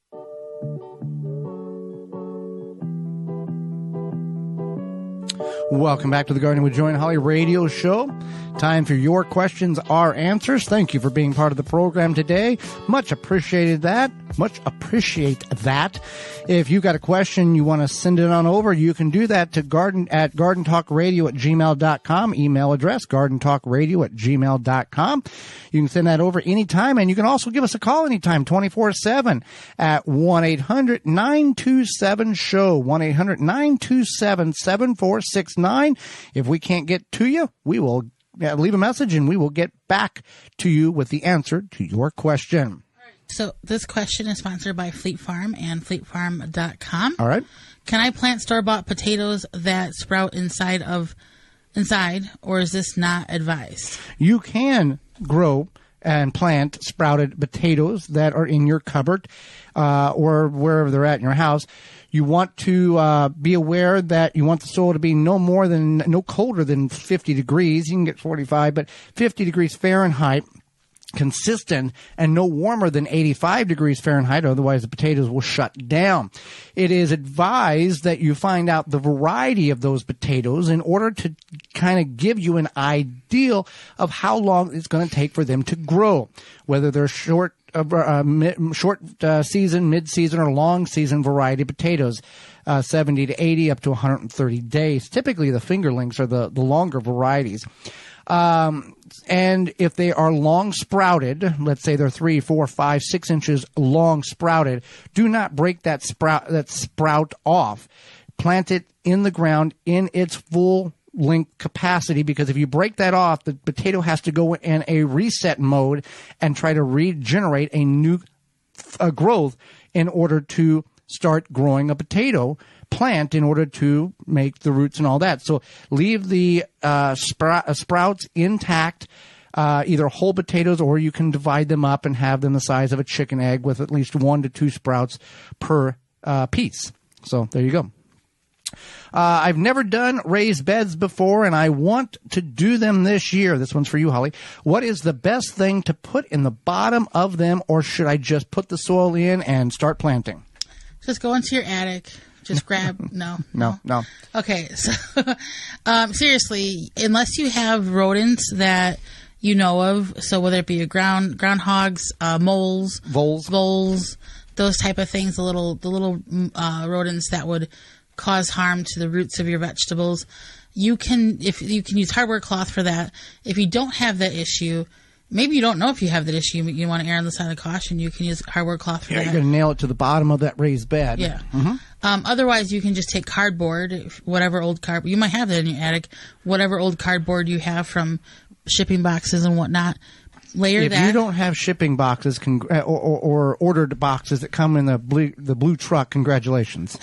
Welcome back to the Gardening with Joy and Holly radio show. Time for your questions, our answers. Thank you for being part of the program today. Much appreciated that. Much appreciate that. If you got a question you want to send it on over, you can do that to gardentalkradio@gmail.com. Email address, gardentalkradio@gmail.com. You can send that over anytime, and you can also give us a call anytime, 24/7 at 1-800-927-SHOW, 1-800-927-7469. If we can't get to you, we will leave a message, and we will get back to you with the answer to your question. So this question is sponsored by Fleet Farm and fleetfarm.com. All right. Can I plant store-bought potatoes that sprout inside, or is this not advised? You can grow and plant sprouted potatoes that are in your cupboard or wherever they're at in your house. You want to be aware that you want the soil to be no colder than 50 degrees. You can get 45, but 50 degrees Fahrenheit, consistent, and no warmer than 85 degrees Fahrenheit. Otherwise, the potatoes will shut down. It is advised that you find out the variety of those potatoes in order to kind of give you an idea of how long it's going to take for them to grow, whether they're short season, mid-season, or long season variety potatoes, 70 to 80 up to 130 days. Typically, the fingerlings are the longer varieties. And if they are long sprouted, let's say they're 3, 4, 5, 6 inches long sprouted, do not break that sprout off. Plant it in the ground in its full length capacity, because if you break that off, the potato has to go in a reset mode and try to regenerate a new growth in order to start growing a potato plant, in order to make the roots and all that. So leave the sprouts intact, either whole potatoes, or you can divide them up and have them the size of a chicken egg with at least 1 to 2 sprouts per piece. So there you go. I've never done raised beds before, and I want to do them this year. This one's for you, Holly. What is the best thing to put in the bottom of them, or should I just put the soil in and start planting? Just go into your attic. Just grab, no. Okay, so seriously, unless you have rodents that you know of, so whether it be a groundhogs, moles, voles, those type of things, the little rodents that would cause harm to the roots of your vegetables, you can use hardwood cloth for that. If you don't have that issue, maybe you don't know if you have that issue, but you want to err on the side of caution, you can use hardwood cloth for that. You're going to nail it to the bottom of that raised bed. Yeah. Mm-hmm. Otherwise, you can just take cardboard, whatever old cardboard. You might have that in your attic, whatever old cardboard you have from shipping boxes and whatnot. Layer that. If you don't have shipping boxes or ordered boxes that come in the blue truck, congratulations.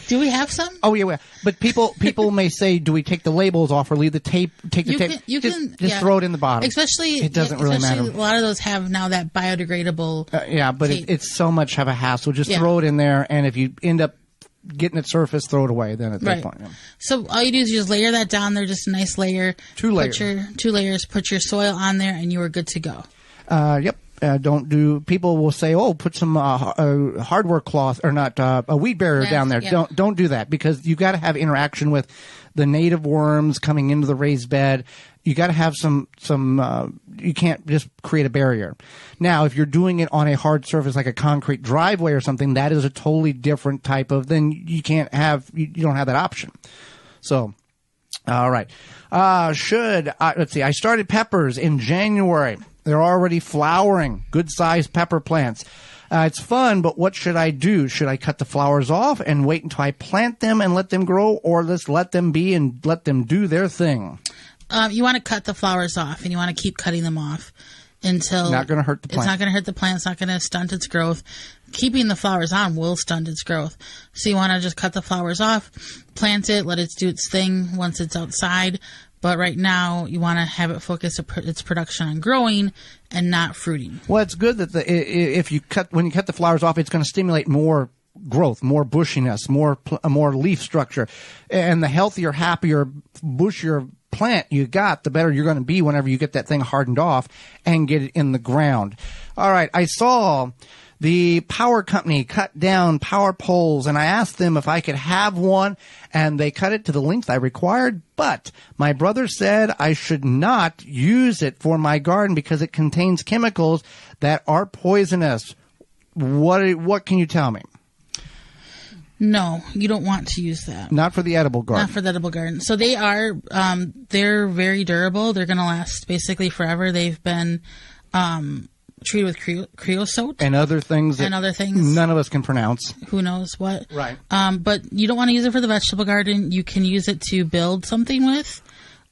Do we have some? Oh yeah, but people may say, "Do we take the labels off or leave the tape? Take the tape. Just throw it in the bottom." Especially, it doesn't really matter. A lot of those have now that biodegradable. But it's so much of a hassle. Just throw it in there, and if you end up getting it surface, throw it away. Then at that point. Yeah. So all you do is you just layer that down there, just a nice layer. 2 layers. Two layers. Put your soil on there, and you are good to go. Yep. People will say, "Oh, put some hardware cloth or not a weed barrier down there." Yeah. Don't do that, because you got to have interaction with the native worms coming into the raised bed. You got to have some. You can't just create a barrier. Now, if you're doing it on a hard surface like a concrete driveway or something, that is a totally different type of. Then you can't have. You don't have that option. So, all right. Let's see. I started peppers in January. They're already flowering, good-sized pepper plants. It's fun, but what should I do? Should I cut the flowers off and wait until I plant them and let them grow, or just let them be and let them do their thing? You want to cut the flowers off, and you want to keep cutting them off until... Not going to hurt the plant. It's not going to hurt the plant. It's not going to stunt its growth. Keeping the flowers on will stunt its growth. So you want to just cut the flowers off, plant it, let it do its thing once it's outside. But right now, you want to have it focus its production on growing and not fruiting. Well, it's good that when you cut the flowers off, it's going to stimulate more growth, more bushiness, more leaf structure, and the healthier, happier, bushier plant you got, the better you're going to be whenever you get that thing hardened off and get it in the ground. All right, I saw the power company cut down power poles, and I asked them if I could have one, and they cut it to the length I required, but my brother said I should not use it for my garden because it contains chemicals that are poisonous. what can you tell me? No, you don't want to use that. Not for the edible garden. Not for the edible garden. So they are, they're very durable. They're going to last basically forever. They've been treated with creosote. And other things. None of us can pronounce. Who knows what. Right. But you don't want to use it for the vegetable garden. You can use it to build something with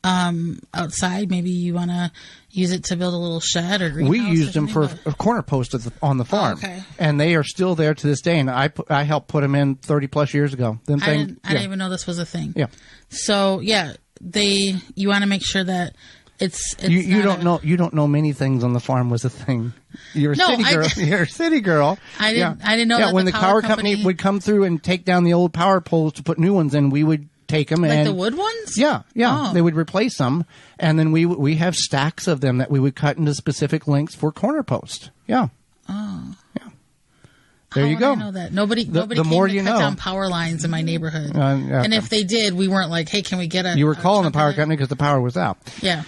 outside. Maybe you want to use it to build a little shed or greenhouse. We used them for a corner post on the farm. Oh, okay. And they are still there to this day. And I helped put them in 30 plus years ago. I didn't even know this was a thing. Yeah. So yeah, you want to make sure that it's you don't know many things on the farm was a thing. You're a city girl. You're a city girl. I didn't know. Yeah, when the power company would come through and take down the old power poles to put new ones in, we would take them like the wood ones. Yeah. Oh. They would replace them, and then we have stacks of them that we would cut into specific lengths for corner posts. Yeah. Oh. Yeah. There you go. I know that nobody the came more to you cut know. down power lines in my neighborhood, yeah. And if they did, we weren't like, hey, can we get a? You were calling the power light? company because the power was out. Yeah.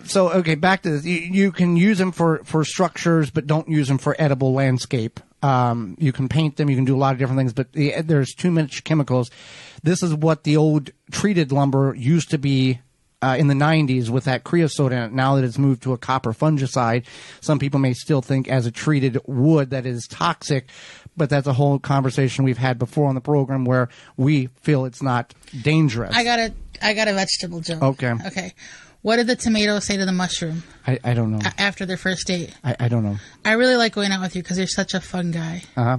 So, okay, back to this. You can use them for structures, but don't use them for edible landscape. You can paint them. You can do a lot of different things, but there's too much chemicals. This is what the old treated lumber used to be in the 90s with that creosote in it. Now that it's moved to a copper fungicide, some people may still think as a treated wood that is toxic, but that's a whole conversation we've had before on the program where we feel it's not dangerous. I got a vegetable joke. Okay. What did the tomato say to the mushroom? I don't know. After their first date? I don't know. I really like going out with you because you're such a fun guy. Uh-huh.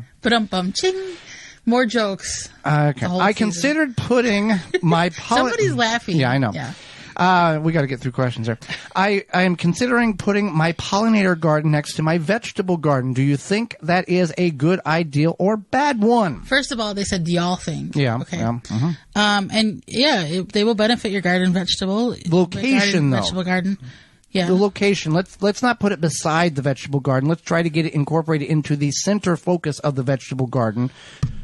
Ching. More jokes. Okay. I considered putting my... Somebody's laughing. Yeah, I know. Yeah. We got to get through questions here. I am considering putting my pollinator garden next to my vegetable garden. Do you think that is a good idea or bad one? First of all, they said the all thing. Yeah. Okay. Yeah, and yeah, they will benefit your garden vegetable. Location, though. Vegetable garden. Yeah. The location. Let's not put it beside the vegetable garden. Let's try to get it incorporated into the center focus of the vegetable garden.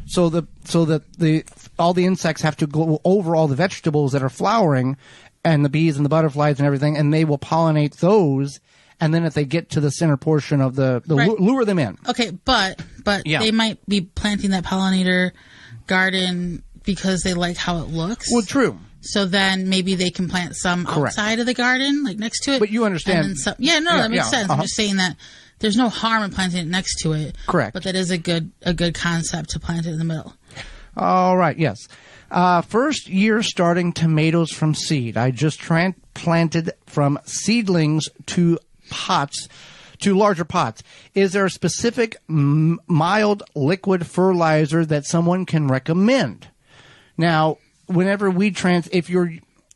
So that all the insects have to go over all the vegetables that are flowering, and the bees and the butterflies and everything, and they will pollinate those. And then if they get to the center portion of the right. lure them in. Okay, but yeah. They might be planting that pollinator garden because they like how it looks. Well, true. So then maybe they can plant some Correct. outside of the garden, like next to it. But you understand. That makes sense. I'm just saying that there's no harm in planting it next to it. Correct. But that is a good concept to plant it in the middle. All right, yes. First year starting tomatoes from seed. I just planted from seedlings to larger pots. Is there a specific mild liquid fertilizer that someone can recommend? Now, whenever we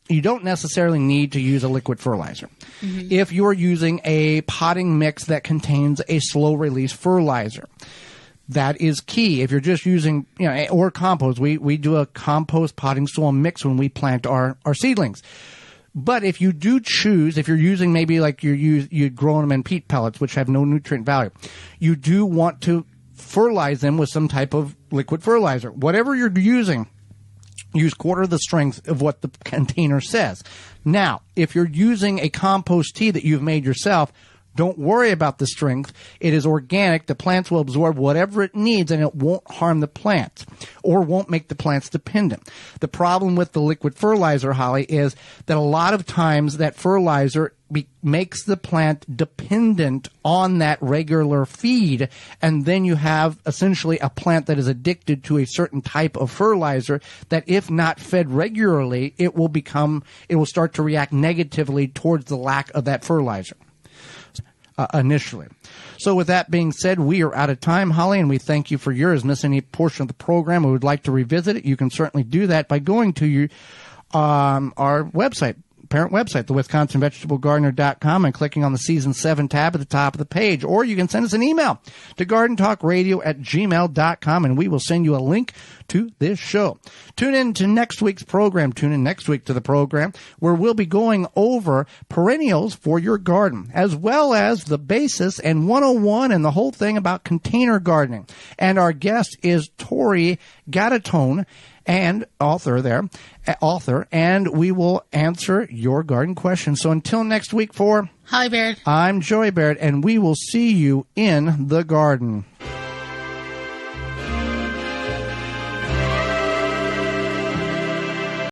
you don't necessarily need to use a liquid fertilizer. Mm-hmm. If you're using a potting mix that contains a slow release fertilizer. That is key. If you're just using, or compost, we do a compost potting soil mix when we plant our seedlings. But if you do choose, if you're using maybe like you're growing them in peat pellets, which have no nutrient value, you do want to fertilize them with some type of liquid fertilizer. Whatever you're using, use quarter the strength of what the container says. Now, if you're using a compost tea that you've made yourself, don't worry about the strength. It is organic. The plants will absorb whatever it needs, and it won't harm the plants or won't make the plants dependent. The problem with the liquid fertilizer, Holly, is that a lot of times that fertilizer makes the plant dependent on that regular feed, and then you have essentially a plant that is addicted to a certain type of fertilizer that if not fed regularly, it will start to react negatively towards the lack of that fertilizer. Initially. So with that being said, we are out of time, Holly, and we thank you for yours. Miss any portion of the program or would like to revisit it, you can certainly do that by going to our website, parent website, the WisconsinVegetableGardener.com, and clicking on the Season 7 tab at the top of the page. Or you can send us an email to gardentalkradio@gmail.com, and we will send you a link to this show. Tune in to next week's program. Tune in next week to the program where we'll be going over perennials for your garden, as well as the basis and 101 and the whole thing about container gardening. And our guest is Tori Gatatone, and author, and we will answer your garden questions. So until next week for Holly Baird, I'm Joey Baird, and we will see you in the garden.